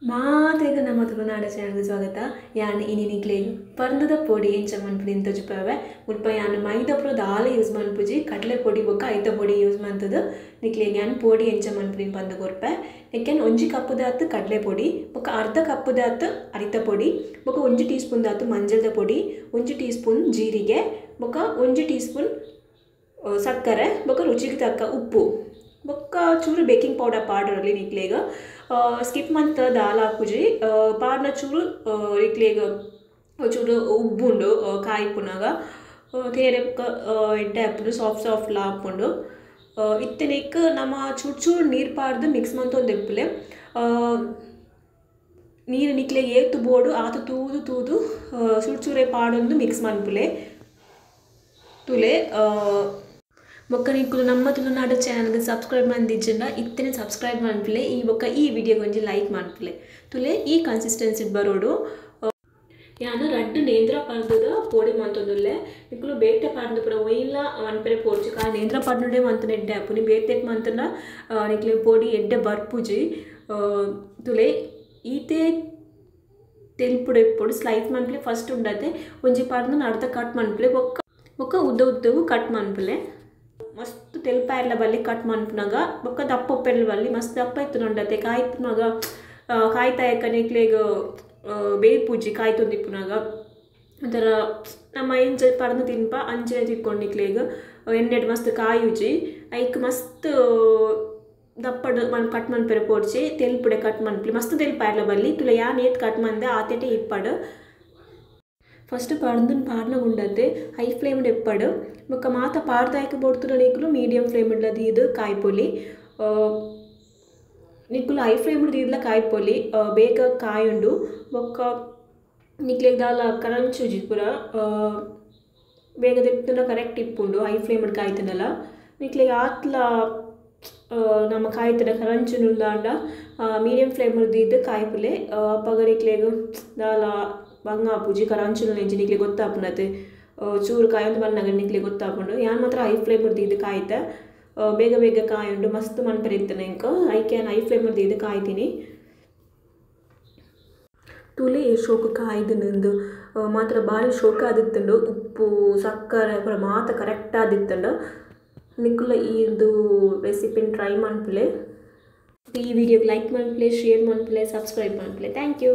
ಮಾತೆಗ ನಮ್ಮ ತುಳುನಾಡ ಚಾನಲ್ಗೆ ಸ್ವಾಗತ. ಯಾನ್ ಇನಿ ನಿಕ್ಲೆಗ್ ಪರ್ಂದದ ಪೊಡಿ ಎಂಚ ಮನ್ಪುಡಿ ಅಂತ ತೋಜುಪವೆ. ಮುಲ್ಪ ಯಾನ್ ಮೈದಾ ಪುರ ದಾಲ ಯೂಸ್ ಮನ್ಪುಜಿ ಕಡ್ಲೆ ಪೊಡಿ ಬೊಕ್ಕ ಐತ ಪೊಡಿ ಯೂಸ್ ಮಂತದು. ನಿಕ್ಲೆಗ್ ಯಾನ್ ಪೊಡಿ ಎಂಚ ಮನ್ಪುಡಿ ಪಂದು ಕೊರ್ಪೆ. ನೆಕ್ಕೆನ್ 1 ಕಪ್ ದಾತ್ ಕಡ್ಲೆ ಪೊಡಿ ಬೊಕ್ಕ ಅರ್ಧ ಕಪ್ ದಾತ್ ಅರಿತ ಪೊಡಿ ಬೊಕ್ಕ 1 ಟೀ ಸ್ಪೂನ್ ದಾತ್ ಮಂಜಳದ ಪೊಡಿ 1 ಟೀ ಸ್ಪೂನ್ ಜೀರಿಗೆ ಬೊಕ್ಕ 1 ಟೀ ಸ್ಪೂನ್ ಸಕ್ಕರೆ ಬೊಕ್ಕ ರುಚಿಗೆ ತಕ್ಕ ಉಪ್ಪು ಬೊಕ್ಕ ಚೂರು ಬೇಕಿಂಗ್ ಪೌಡರ್ ಪಾಡ್ರಲ್ಲಿ ನಿಕ್ಲೆಗ್ ಸ್ಕಿಪ್ ಮಂತ ದಾಲ್ ಹಾಕುಜಿ ಪಾಡ್ನ ಚೂರು ನಿಕ್ಲೆಗ್ ಚೂರು ಉಬ್ಬುಂಡು ಕಾಯ್ಪುನಾಗ ತೇರೆ ಬೊಕ್ಕ ಎಡ್ಡೆ ಹಾಪುಂಡು ಸಾಫ್ಟ್ ಲ ಹಾಪುಂಡು ಇತ್ತೆನೆಕ್ ನಮ್ಮ ಚೂರು ನೀರು ಪಾಡ್ದು ಮಿಕ್ಸ್ ಮಂತೊಂದು ಎಪ್ಪುಲೆ ನೀರು ನಿಕ್ಲೆಗ್ ಏತು ಬೋಡು ಆತು ತೂದು ಚೂರೆ ಪಾಡೊಂದು ಮಿಕ್ಸ್ ಮನ್ಪುಲೆ ತುಲೆ ಬೊಕ್ಕ ನಿಕ್ಕುಲು ನಮ್ಮ ತುಳುನಾಡ ಚಾನಲ್ಗೆ ಸಬ್ಸ್ಕ್ರೈಬ್ ಮಂದಿಜ್ಜಂಡ ಇತ್ತನೆ ಸಬ್ಸ್ಕ್ರೈಬ್ ಮನ್ಪುಲೆ ಈ ಬೊಕ್ಕ ಈ ವಿಡಿಯೋಗೆ ಒಂಜಿ ಲೈಕ್ ಮನ್ಪುಲೆ ತುಲೆ ಈ ಕನ್ಸಿಸ್ಟೆನ್ಸಿ ಬರೋಡು. ಯಾನು ರಡ್ಡು ನೇಂದ್ರ ಪರ್ದದ ಪೋಡಿ ಮಂತೊಂದುಲ್ಲೆ ನಿಕ್ಕುಲು ಬೇಟೆ ಪಾಡ್ದು ಪುರ ಒಯ್ಲ ಮನ್ಪೆರೆ ಪೋಡ್ಚಿ ಕಾ ನೇಂದ್ರ ಪಾಡ್ನುಡೆ ಮಂತನ ಎಡ್ಡೆ ಆಪುನಿ ಬೇತೆಕ್ ಮಂತನ ನಿಕ್ಲೆ ಪೋಡಿ ಎಡ್ಡೆ ಬರ್ಪುಜಿ ತುಲೆ ಈತೆ ತೆಲ್ಪುಡು ಎಪ್ಪೊಡು ಸ್ಲೈಸ್ ಮನ್ಪುಲೆ ಫಸ್ಟ್ ಉಂಡತೆ ಒಂಜಿ ಪಾಡ್ನ ಅರ್ಧ ಕಟ್ ಮನ್ಪುಲೆ ಬೊಕ್ಕ ಉದ್ದವು ಕಟ್ ಮನ್ಪುಲೆ ಮಸ್ತ್ ತೆಲ್ಪಾಯರ್ಲ ಬಲ್ಲಿ ಕಟ್ ಮನ್ಪುನಾಗ ಬೊಕ್ಕ ದಪ್ಪ ಉಪ್ಪೆರ್ಲ ಬಲ್ಲಿ ಮಸ್ತ್ ದಪ್ಪ ಇತ್ತು ನೊಂಡತೆ ಕಾಯ್ಪುನಾಗ ಕಾಯ್ತಾಯಕ್ಕ ನಿಕ್ಲೆಗ್ ಬೇಯ್ಪುಜಿ ಕಾಯಿ ತೊಂದಿಪ್ಪುನಾಗ ಒಂಥರ ನಮ್ಮ ಎಂಚ ಪರ್ದು ತಿನ್ಪ ಅಂಚೆ ತಿಕ್ಕೊಂಡು ನಿಕ್ಲೆಗ್ ಎಣ್ಣೆಡ್ ಮಸ್ತ್ ಕಾಯುಜಿ ಐಕ್ ಮಸ್ತ್ ದಪ್ಪಡು ಕಟ್ ಮನ್ಪೆರೆ ಪೋಡ್ಚಿ ತೆಲ್ಪುಡೆ ಕಟ್ ಮನ್ಪುಲಿ ಮಸ್ತ್ ತೆಲ್ಪಾಯರ್ಲ ಬಲ್ಲಿ ತುಲೆ ಯಾನ್ ಏತ್ ಕಟ್ ಮಂದೆ ಆತೆಟೆ ಇಪ್ಪಡು ಫಸ್ಟ್ ಪಾಡ್ನ ಉಂಡತೆ ಹೈ ಫ್ಲೇಮ್ ಎಪ್ಪಡು ಬೊಕ್ಕ ಮಾತ ಪಾಡ್ದಾಯ್ಕೆ ಬೋಡ್ತುನ ನಿಕ್ಕುಲು ಮೀಡಿಯಂ ಫ್ಲೇಮ್ ದೀದು ಕಾಯ್ಪೊಲಿ ನಿಕ್ಕುಲು ಹೈ ಫ್ಲೇಮ್ ದೀದ್ಲ ಕಾಯ್ಪೊಲಿ ಬೇಗ ಕಾಯುಂಡು ಬೊಕ್ಕ ನಿಕ್ಲೆಗ್ ದಾಲ ಕರಂಚುಜಿ ಪುರ ಬೇಗ ದೆಪ್ತುನ ಕರೆಕ್ಟ್ ಇಪ್ಪುಂಡು ಹೈ ಫ್ಲೇಮ್ ಕಾಯ್ತನಲ್ಲ ನಿಕ್ಲೆಗ್ ಆತ್ಲ ನಮ್ಮ ಕಾಯ್ತನ ಕರಂಚುನುಂದಾಂಡ ಮೀಡಿಯಂ ಫ್ಲೇಮ್ ದೀದು ಕಾಯ್ಪುಲೆ ಅಪ್ಪಗ ನಿಕ್ಲೆಗ್ ದಾಲ ಬಂಗ ಪೂಜಿ ಕರಂಚುನ ನೆಂಚಿ ನಿಕ್ಲೆ ಗೊತ್ತಾಪುನತೆ ಚೂರು ಕಾಯೊಂದು ಬನ್ನಾಗ ನಿಕ್ಲೆ ಗೊತ್ತಾಪುಂಡು ಯಾನ್ ಮಾತ್ರ ಹೈ ಫ್ಲೇಮ್ ದೀದು ಕಾಯ್ತೆ ಬೇಗ ಕಾಯುಂಡು ಮಸ್ತ್ ಮನ್ಪೆರೆ ಇತ್ತನೆ ಇಂಕ ಐಕೆ ಹೈ ಫ್ಲೇಮ್ ದೀದು ಕಾಯ್ತೀನಿ ತುಲೆ ಶೋಕು ಕಾಯ್ದು ಮಾತ್ರ ಭಾರಿ ಶೋಕ ಆದಿತ್ತುಂಡು ಉಪ್ಪು ಸಕ್ಕರೆ ಪೂರ ಮಾತ ಕರೆಕ್ಟ್ ಆದಿತ್ತುಂಡು ನಿಕ್ಕುಲ ಇದು ರೆಸಿಪಿನ ಟ್ರೈ ಮನ್ಪುಲೆ ಈ ವಿಡಿಯೋಗೆ ಲೈಕ್ ಮನ್ಪುಲೆ ಶೇರ್ ಮನ್ಪುಲೆ ಸಬ್ಸ್ಕ್ರೈಬ್ ಮನ್ಪುಲೆ ಥ್ಯಾಂಕ್ ಯು.